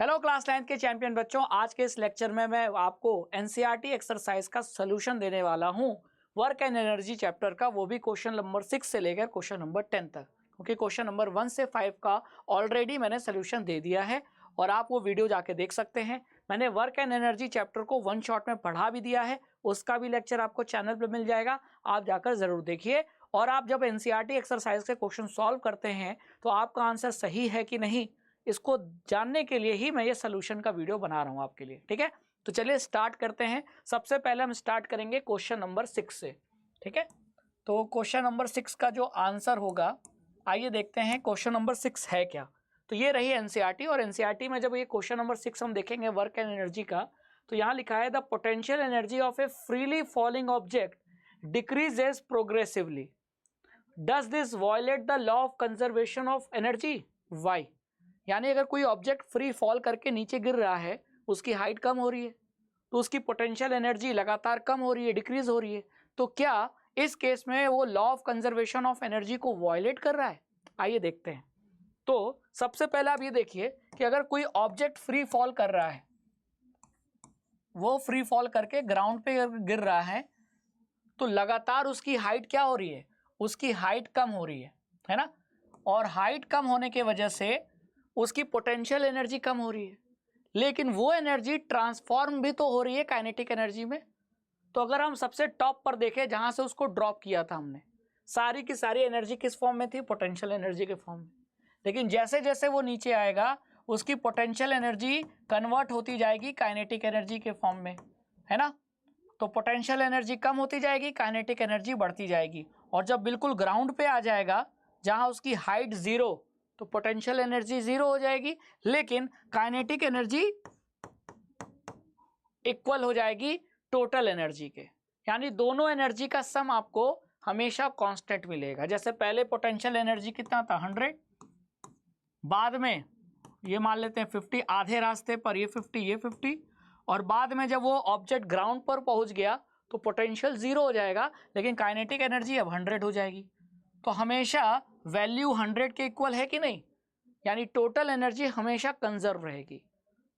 Hello class 9th के champion बच्चों, आज के इस लेक्चर में मैं आपको एनसीईआरटी एक्सरसाइज का सोल्यूशन देने वाला हूं वर्क एंड एनर्जी चैप्टर का, वो भी क्वेश्चन नंबर 6 से लेकर क्वेश्चन नंबर 10 तक, क्योंकि क्वेश्चन नंबर 1 से 5 का ऑलरेडी मैंने सोल्यूशन दे दिया है और आप वो वीडियो जाके देख सकते हैं। मैंने वर्क एंड एनर्जी चैप्टर को 1 शॉट में पढ़ा भी दिया है, उसका भी लेक्चर आपको चैनल पर मिल जाएगा, आप जाकर जरूर देखिए। और आप जब एनसीईआरटी एक्सरसाइज के क्वेश्चन सॉल्व करते हैं तो आपका आंसर सही है कि नहीं, इसको जानने के लिए ही मैं ये सोल्यूशन का वीडियो बना रहा हूं आपके लिए। ठीक है, तो चलिए स्टार्ट करते हैं। सबसे पहले हम स्टार्ट करेंगे क्वेश्चन नंबर 6 से। ठीक है, तो क्वेश्चन नंबर 6 का जो आंसर होगा, आइए देखते हैं क्वेश्चन नंबर 6 है क्या। तो ये रही एनसीईआरटी, और एनसीईआरटी में जब ये क्वेश्चन नंबर 6 हम देखेंगे वर्क एंड एनर्जी का, तो यहाँ लिखा है the potential energy of a freely falling object decreases progressively, does this violate the law of conservation of energy? Why? यानी अगर कोई ऑब्जेक्ट फ्री फॉल करके नीचे गिर रहा है, उसकी हाइट कम हो रही है, तो उसकी पोटेंशियल एनर्जी लगातार कम हो रही है, डिक्रीज हो रही है, तो क्या इस केस में वो law of conservation of energy को वायलेट कर रहा है? आइए देखते हैं। तो सबसे पहले आप ये देखिए कि अगर कोई ऑब्जेक्ट फ्री फॉल कर रहा है, वो फ्री फॉल करके ग्राउंड पे गिर रहा है, तो लगातार उसकी हाइट क्या हो रही है? उसकी हाइट कम हो रही है ना। और हाइट कम होने की वजह से उसकी पोटेंशियल एनर्जी कम हो रही है, लेकिन वो एनर्जी ट्रांसफॉर्म भी तो हो रही है काइनेटिक एनर्जी में। तो अगर हम सबसे टॉप पर देखें, जहां से उसको ड्रॉप किया था हमने, सारी की सारी एनर्जी किस फॉर्म में थी? पोटेंशियल एनर्जी के फॉर्म में। लेकिन जैसे जैसे वो नीचे आएगा, उसकी पोटेंशियल एनर्जी कन्वर्ट होती जाएगी काइनेटिक एनर्जी के फॉर्म में, है ना। तो पोटेंशियल एनर्जी कम होती जाएगी, काइनेटिक एनर्जी बढ़ती जाएगी, और जब बिल्कुल ग्राउंड पे आ जाएगा, जहां उसकी हाइट 0, तो पोटेंशियल एनर्जी 0 हो जाएगी, लेकिन काइनेटिक एनर्जी इक्वल हो जाएगी टोटल एनर्जी के। यानी दोनों एनर्जी का सम आपको हमेशा कांस्टेंट मिलेगा। जैसे पहले पोटेंशियल एनर्जी कितना था? 100, बाद में ये मान लेते हैं 50, आधे रास्ते पर ये 50, ये 50, और बाद में जब वो ऑब्जेक्ट ग्राउंड पर पहुंच गया तो पोटेंशियल 0 हो जाएगा, लेकिन काइनेटिक एनर्जी अब 100 हो जाएगी। तो हमेशा वैल्यू 100 के इक्वल है कि नहीं, यानी टोटल एनर्जी हमेशा कंजर्व रहेगी।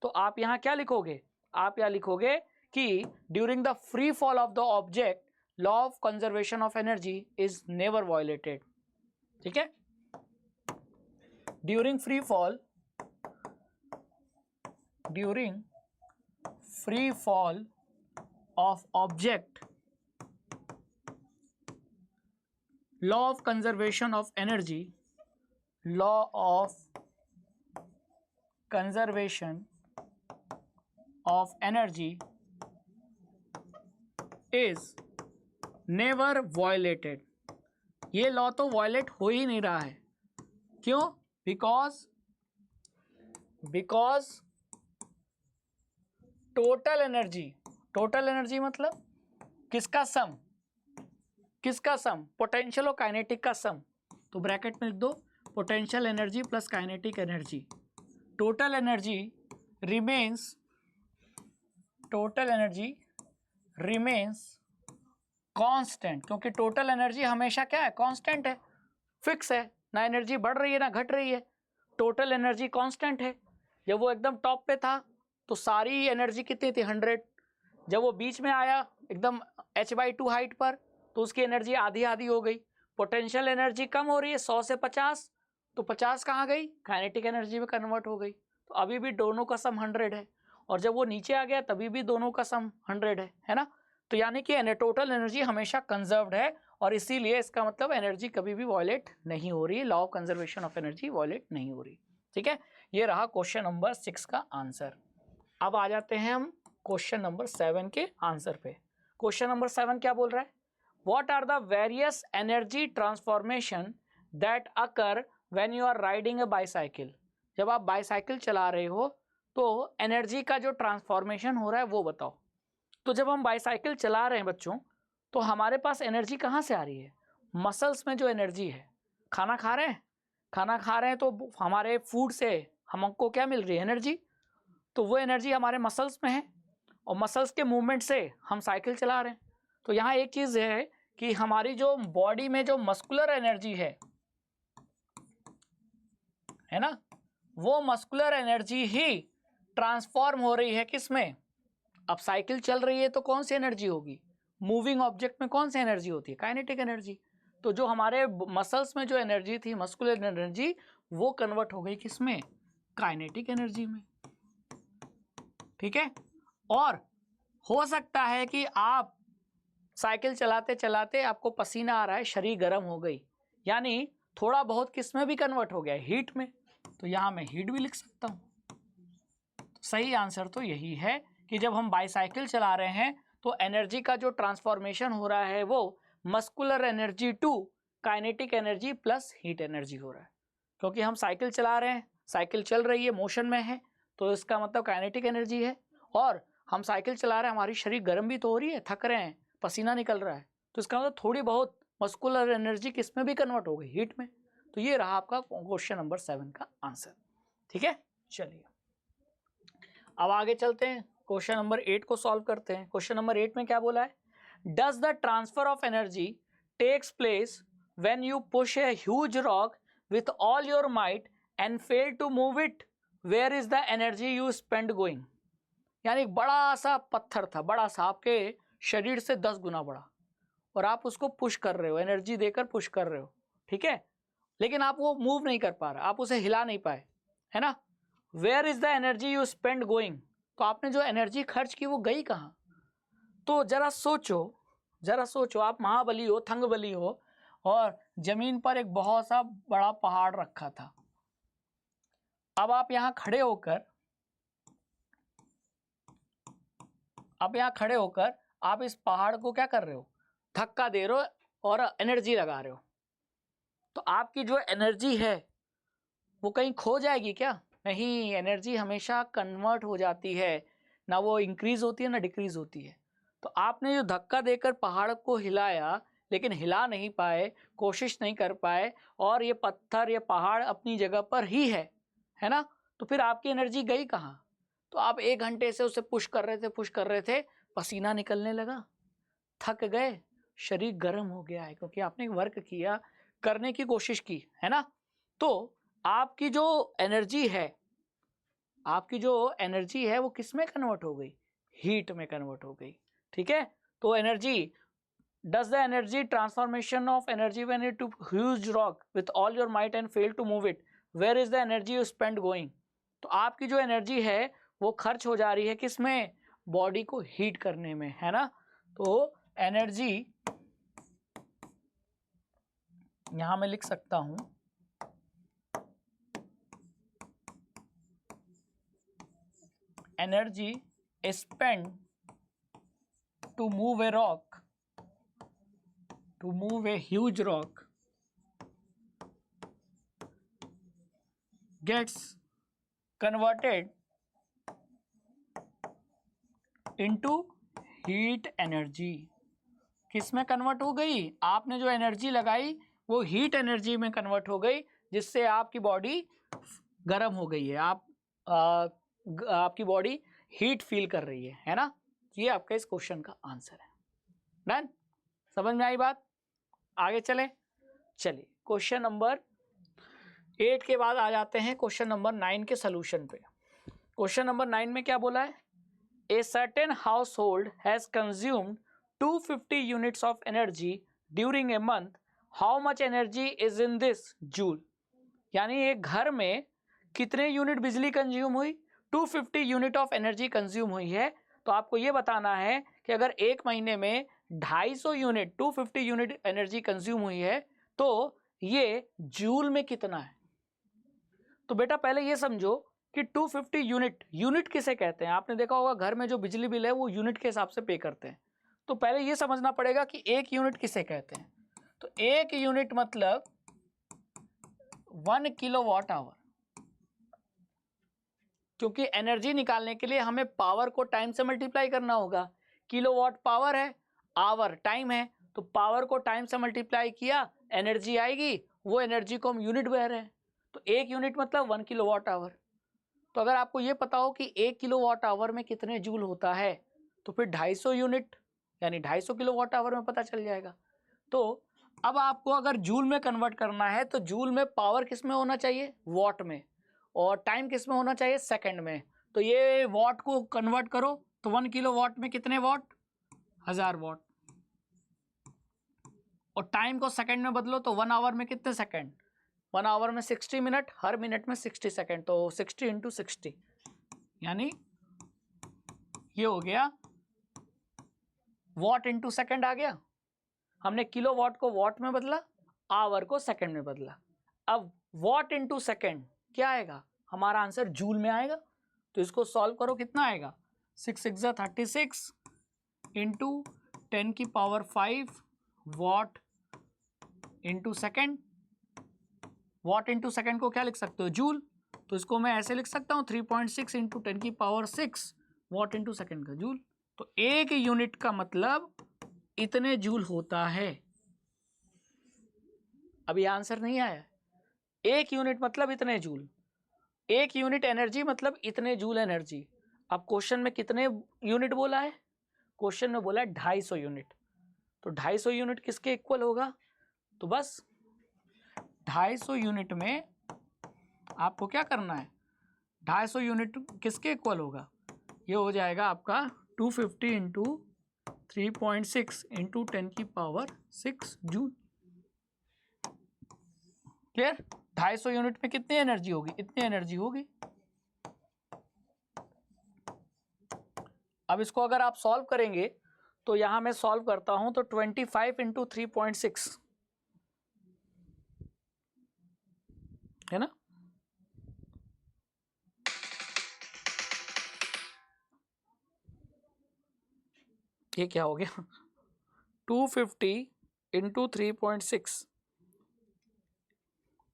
तो आप यहाँ क्या लिखोगे? आप यहाँ लिखोगे कि during the free fall of the object law of conservation of energy is never violated. ठीक है, during free fall of object law of conservation of energy is never violated। ये लॉ तो वायलेट हो ही नहीं रहा है। क्यों? बिकॉज टोटल एनर्जी मतलब किसका सम? पोटेंशियल और काइनेटिक का सम। तो ब्रैकेट में लिख दो potential energy plus kinetic energy. Total energy remains constant, क्योंकि टोटल एनर्जी हमेशा क्या है? कांस्टेंट है, फिक्स है, ना एनर्जी बढ़ रही है ना घट रही है, टोटल एनर्जी कांस्टेंट है। जब वो एकदम टॉप पे था तो सारी एनर्जी कितनी थी? 100। जब वो बीच में आया एकदम h/2 हाइट पर, तो उसकी एनर्जी आधी आधी हो गई। पोटेंशियल एनर्जी कम हो रही है 100 से 50, तो 50 कहाँ गई? काइनेटिक एनर्जी में कन्वर्ट हो गई। तो अभी भी दोनों का सम 100 है, और जब वो नीचे आ गया तभी भी दोनों का सम 100 है ना। तो यानी कि टोटल एनर्जी हमेशा कंजर्व्ड है, और इसीलिए इसका मतलब एनर्जी कभी भी वायलेट नहीं हो रही, law of conservation of energy violate नहीं हो रही। ठीक है, ये रहा क्वेश्चन नंबर 6 का आंसर। अब आ जाते हैं हम क्वेश्चन नंबर 7 के आंसर पे। क्वेश्चन नंबर 7 क्या बोल रहा है? What are the various energy transformation that occur when you are riding a bicycle? जब आप बाईसाइकिल चला रहे हो तो एनर्जी का जो ट्रांसफॉर्मेशन हो रहा है वो बताओ। तो जब हम बाईसाइकिल चला रहे हैं बच्चों, तो हमारे पास एनर्जी कहाँ से आ रही है? मसल्स में जो एनर्जी है। खाना खा रहे हैं तो हमारे फूड से हमको क्या मिल रही है? एनर्जी। तो वो एनर्जी हमारे मसल्स में है, और मसल्स के मूवमेंट से हम साइकिल चला रहे हैं। तो यहाँ एक चीज़ है कि हमारी जो बॉडी में जो मस्कुलर एनर्जी है ना, वो मस्कुलर एनर्जी ही ट्रांसफॉर्म हो रही है किस में? अब साइकिल चल रही है तो कौन सी एनर्जी होगी? मूविंग ऑब्जेक्ट में कौन सी एनर्जी होती है? Kinetic energy. तो जो हमारे मसल्स में जो एनर्जी थी, मस्कुलर एनर्जी, वो कन्वर्ट हो गई किस में? काइनेटिक एनर्जी में। ठीक है। और हो सकता है कि आप साइकिल चलाते चलाते आपको पसीना आ रहा है, शरीर गर्म हो गई, यानी थोड़ा बहुत किस में भी कन्वर्ट हो गया? हीट में। तो यहां मैं हीट भी लिख सकता हूं। तो सही आंसर तो यही है कि जब हम बाईसाइकिल चला रहे हैं तो एनर्जी का जो ट्रांसफॉर्मेशन हो रहा है वो muscular energy to kinetic energy plus heat energy हो रहा है। क्योंकि हम साइकिल चला रहे हैं, साइकिल चल रही है, मोशन में है, तो इसका मतलब काइनेटिक एनर्जी है। और हम साइकिल चला रहे हैं, हमारी शरीर गर्म भी तो हो रही है, थक रहे हैं, पसीना निकल रहा है, तो इसका मतलब थोड़ी बहुत मस्कुलर एनर्जी किस में भी कन्वर्ट हो गई? हीट में। तो ये रहा आपका क्वेश्चन नंबर 7 का आंसर। ठीक है, चलिए अब आगे चलते हैं, क्वेश्चन नंबर 8 को सॉल्व करते हैं। क्वेश्चन नंबर 8 में क्या बोला है? Does the transfer of energy takes place when you push a huge rock with all your might and fail to move it, where is the energy you spend going? यानी एक बड़ा सा पत्थर था, बड़ा सा, आपके शरीर से 10 गुना बड़ा, और आप उसको पुश कर रहे हो, एनर्जी देकर पुश कर रहे हो, ठीक है, लेकिन आप वो मूव नहीं कर पा रहे, आप उसे हिला नहीं पाए, है ना? Where is the energy you spend going? तो आपने जो एनर्जी खर्च की वो गई कहाँ? तो जरा सोचो, जरा सोचो, आप महाबली हो, थंगबली हो, और जमीन पर एक बहुत सा बड़ा पहाड़ रखा था। अब आप यहाँ खड़े होकर, आप इस पहाड़ को क्या कर रहे हो? धक्का दे रहे हो और एनर्जी लगा रहे हो। तो आपकी जो एनर्जी है वो कहीं खो जाएगी क्या? नहीं, एनर्जी हमेशा कन्वर्ट हो जाती है, ना वो इंक्रीज होती है ना डिक्रीज होती है। तो आपने जो धक्का देकर पहाड़ को हिलाया, लेकिन हिला नहीं पाए, कोशिश नहीं कर पाए, और ये पत्थर, ये पहाड़ अपनी जगह पर ही है ना? तो फिर आपकी एनर्जी गई कहाँ? तो आप 1 घंटे से उसे पुश कर रहे थे, पसीना निकलने लगा, थक गए, शरीर गर्म हो गया है, क्योंकि आपने वर्क किया, करने की कोशिश की, है ना? तो आपकी जो एनर्जी है वो किस में कन्वर्ट हो गई? हीट में कन्वर्ट हो गई। ठीक है, तो energy, does the energy transformation of energy when you to huge rock with all your might and fail to move it, where is the energy you spend going? तो आपकी जो एनर्जी है वो खर्च हो जा रही है किस में? बॉडी को हीट करने में, है ना? तो एनर्जी यहां मैं लिख सकता हूं, energy spend to move a rock, to move a huge rock gets converted into heat energy। किस में कन्वर्ट हो गई? आपने जो एनर्जी लगाई वो हीट एनर्जी में कन्वर्ट हो गई, जिससे आपकी बॉडी गर्म हो गई है, आपकी बॉडी हीट फील कर रही है ना? ये आपका इस क्वेश्चन का आंसर है। डन? समझ में आई बात? आगे चलें। चलिए क्वेश्चन नंबर 8 के बाद आ जाते हैं क्वेश्चन नंबर 9 के सोल्यूशन पे। क्वेश्चन नंबर 9 में क्या बोला है? A certain house hold has consumed 250 units of energy during a month, how much energy is in this joule? यानी एक घर में कितने यूनिट बिजली कंज्यूम हुई? 250 यूनिट ऑफ एनर्जी कंज्यूम हुई है। तो आपको ये बताना है कि अगर एक महीने में 250 यूनिट 250 यूनिट एनर्जी कंज्यूम हुई है तो ये जूल में कितना है? तो बेटा पहले ये समझो कि 250 यूनिट किसे कहते हैं? आपने देखा होगा घर में जो बिजली बिल है वो यूनिट के हिसाब से पे करते हैं। तो पहले ये समझना पड़ेगा कि 1 यूनिट किसे कहते हैं। तो 1 यूनिट मतलब 1 किलोवाट आवर, क्योंकि एनर्जी निकालने के लिए हमें पावर को टाइम से मल्टीप्लाई करना होगा। किलोवाट पावर है, आवर टाइम है, तो पावर को टाइम से मल्टीप्लाई किया, एनर्जी आएगी, वो एनर्जी को हम यूनिट बह रहे हैं। तो 1 यूनिट मतलब 1 किलोवाट आवर। तो अगर आपको ये पता हो कि 1 किलोवाट आवर में कितने जूल होता है, तो फिर 250 यूनिट यानी 250 किलोवाट आवर में पता चल जाएगा। तो अब आपको अगर जूल में कन्वर्ट करना है तो जूल में पावर किस में होना चाहिए? वॉट में। और टाइम किस में होना चाहिए? सेकंड में। तो ये वॉट को कन्वर्ट करो तो 1 किलो वॉट में कितने वॉट, 1000 वॉट। और टाइम को सेकंड में बदलो तो 1 आवर में कितने सेकंड, 1 आवर में 60 मिनट, हर मिनट में 60 सेकंड, तो 60 इंटू 60 यानी ये हो गया वॉट इंटू सेकंड आ गया। हमने किलो वॉट को वॉट में बदला, आवर को सेकंड में बदला। अब वॉट इंटू सेकंड क्या आएगा, हमारा आंसर जूल में आएगा। तो इसको सॉल्व करो, कितना आएगा, 6 6 36 इंटू 10 की power 5 what into second. What into second को क्या लिख सकते हो, जूल। तो इसको मैं ऐसे लिख सकता हूँ 3.6 इंटू 10 की पावर 6 वॉट इंटू सेकेंड का जूल। तो एक यूनिट का मतलब इतने जूल होता है। अभी आंसर नहीं आया, एक यूनिट मतलब इतने जूल, एक यूनिट एनर्जी मतलब इतने जूल एनर्जी। अब क्वेश्चन में कितने यूनिट बोला है, क्वेश्चन में बोला है 250 यूनिट। तो 250 यूनिट किसके इक्वल होगा, तो बस 250 यूनिट में आपको क्या करना है, 250 यूनिट किसके इक्वल होगा, ये हो जाएगा आपका 250 इंटू 3.6 इंटू 10 की पावर 6 जूल। क्लियर, 250 यूनिट में कितनी एनर्जी होगी, इतनी एनर्जी होगी। अब इसको अगर आप सॉल्व करेंगे तो यहां मैं सॉल्व करता हूं तो 25 इंटू 3.6 है ना, ये क्या हो गया 250 इंटू 3.6,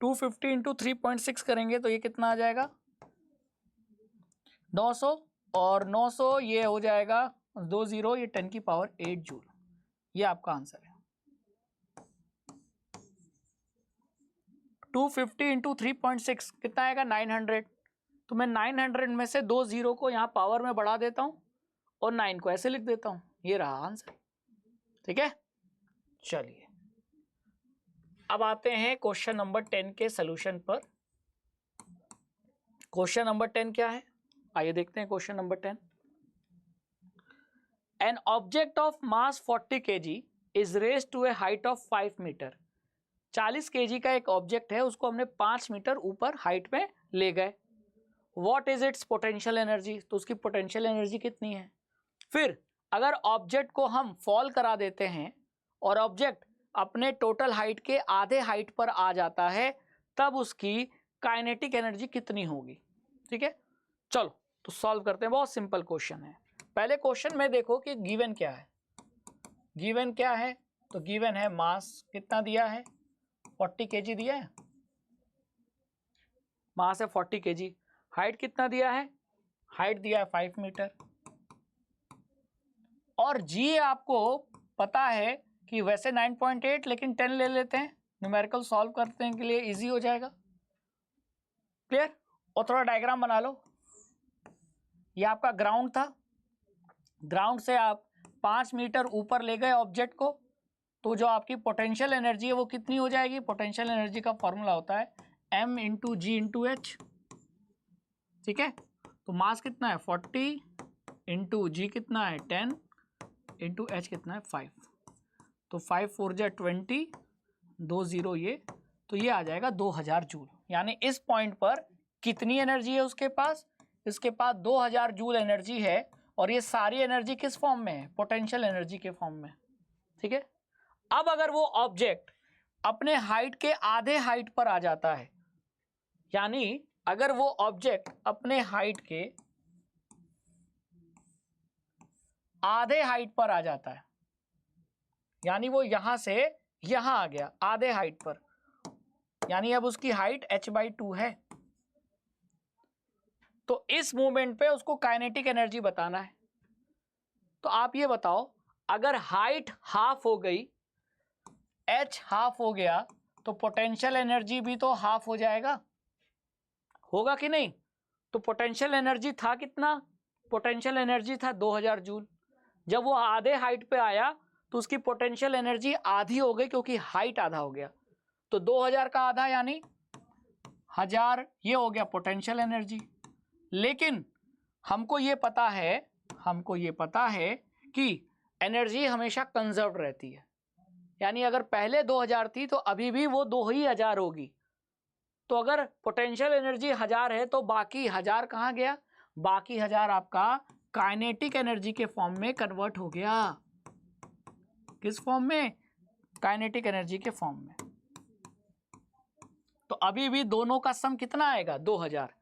250 इंटू 3.6 करेंगे तो ये कितना आ जाएगा 900, और 900 ये हो जाएगा 20, ये 10 की पावर 8 जूल। ये आपका आंसर है। 250 इंटू 3.6 कितना आएगा 900। तो मैं 900 में से 2 जीरो को यहाँ पावर में बढ़ा देता हूँ और 9 को ऐसे लिख देता हूँ, ये रहा आंसर। ठीक है, चलिए अब आते हैं क्वेश्चन नंबर 10 के सॉल्यूशन पर। क्वेश्चन नंबर 10 क्या है, आइए देखते हैं question number 10। An object of mass 40 kg is raised to a height of 5 metre. 40 kg का एक ऑब्जेक्ट है, उसको हमने 5 मीटर ऊपर हाइट में ले गए। What is it's potential energy, तो उसकी पोटेंशियल एनर्जी कितनी है। फिर अगर ऑब्जेक्ट को हम फॉल करा देते हैं और ऑब्जेक्ट अपने टोटल हाइट के आधे हाइट पर आ जाता है, तब उसकी काइनेटिक एनर्जी कितनी होगी। ठीक है, चलो तो सॉल्व करते हैं, बहुत सिंपल क्वेश्चन है। पहले क्वेश्चन में देखो कि गिवन क्या है, गिवन क्या है, तो गिवन है मास कितना दिया है 40 kg दिया है, मास है 40 kg। हाइट कितना दिया है, हाइट दिया है 5 मीटर। और जी आपको पता है कि वैसे 9.8 लेकिन 10 ले लेते हैं, न्यूमेरिकल सॉल्व करने के लिए इजी हो जाएगा। क्लियर, और थोड़ा डायग्राम बना लो। ये आपका ग्राउंड था, ग्राउंड से आप 5 मीटर ऊपर ले गए ऑब्जेक्ट को, तो जो आपकी पोटेंशियल एनर्जी है वो कितनी हो जाएगी। पोटेंशियल एनर्जी का फॉर्मूला होता है m इंटू जी इंटू एच। ठीक है, तो मास कितना है 40 इंटू जी कितना है 10 इंटू एच कितना है 5, तो 5 4 जा 20, 2 0 ये, तो ये आ जाएगा 2000 जूल। यानी इस पॉइंट पर कितनी एनर्जी है उसके पास, इसके पास 2000 जूल एनर्जी है। और ये सारी एनर्जी किस फॉर्म में है, पोटेंशियल एनर्जी के फॉर्म में। ठीक है, अब अगर वो ऑब्जेक्ट अपने हाइट के आधे हाइट पर आ जाता है, यानी अगर वो ऑब्जेक्ट अपने हाइट के आधे हाइट पर आ जाता है, यानी वो यहां से यहां आ गया आधे हाइट पर, यानी अब उसकी हाइट h/2 है, तो इस मूवमेंट पे उसको काइनेटिक एनर्जी बताना है। तो आप ये बताओ, अगर हाइट हाफ हो गई, h हाफ हो गया, तो पोटेंशियल एनर्जी भी तो हाफ हो जाएगा, होगा कि नहीं। तो पोटेंशियल एनर्जी था कितना, पोटेंशियल एनर्जी था 2000 जूल। जब वो आधे हाइट पे आया तो उसकी पोटेंशियल एनर्जी आधी हो गई, क्योंकि हाइट आधा हो गया। तो 2000 का आधा यानी 1000, ये हो गया पोटेंशियल एनर्जी। लेकिन हमको ये पता है कि एनर्जी हमेशा कंजर्व रहती है, यानी अगर पहले 2000 थी तो अभी भी वो 2000 होगी। तो अगर पोटेंशियल एनर्जी 1000 है तो बाकी 1000 कहाँ गया? बाकी 1000 आपका काइनेटिक एनर्जी के फॉर्म में कन्वर्ट हो गया। किस फॉर्म में? काइनेटिक एनर्जी के फॉर्म में। तो अभी भी दोनों का सम कितना आएगा? 2000।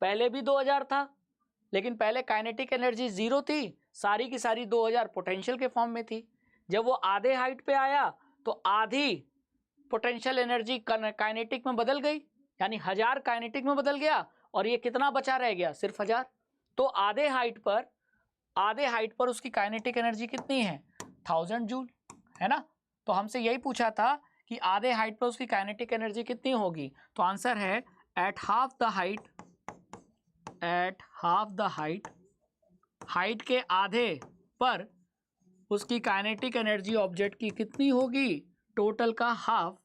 पहले भी 2000 था, लेकिन पहले काइनेटिक एनर्जी 0 थी, सारी की सारी 2000 पोटेंशियल के फॉर्म में थी। जब वो आधे हाइट पे आया तो आधी पोटेंशियल एनर्जी काइनेटिक में बदल गई, यानी 1000 काइनेटिक में बदल गया और ये कितना बचा रह गया? सिर्फ 1000। तो आधे हाइट पर उसकी काइनेटिक एनर्जी कितनी है? 1000 जूल, है ना। तो हमसे यही पूछा था कि आधे हाइट पर उसकी काइनेटिक एनर्जी कितनी होगी। तो आंसर है एट हाफ द हाइट के आधे पर उसकी काइनेटिक एनर्जी ऑब्जेक्ट की कितनी होगी? टोटल का हाफ,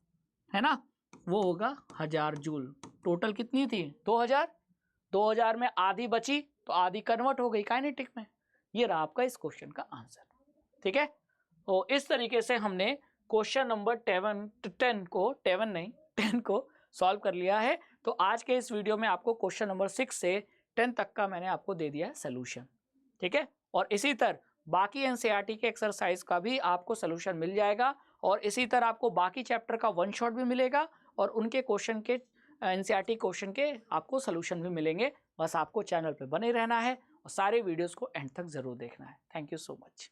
है ना, वो होगा 1000 जूल। टोटल कितनी थी? 2000। 2000 में आधी बची तो आधी कन्वर्ट हो गई काइनेटिक में। ये रहा आपका इस क्वेश्चन का आंसर। ठीक है, तो इस तरीके से हमने क्वेश्चन नंबर 10 को सॉल्व कर लिया है। तो आज के इस वीडियो में आपको क्वेश्चन नंबर 6 से 10 तक का मैंने आपको दे दिया है सोल्यूशन। ठीक है, और इसी तरह बाकी एनसीईआरटी के एक्सरसाइज का भी आपको सोल्यूशन मिल जाएगा, और इसी तरह आपको बाकी चैप्टर का वन शॉट भी मिलेगा, और उनके क्वेश्चन के एनसीईआरटी क्वेश्चन के आपको सोल्यूशन भी मिलेंगे। बस आपको चैनल पे बने रहना है और सारे वीडियोस को एंड तक जरूर देखना है। Thank you so much.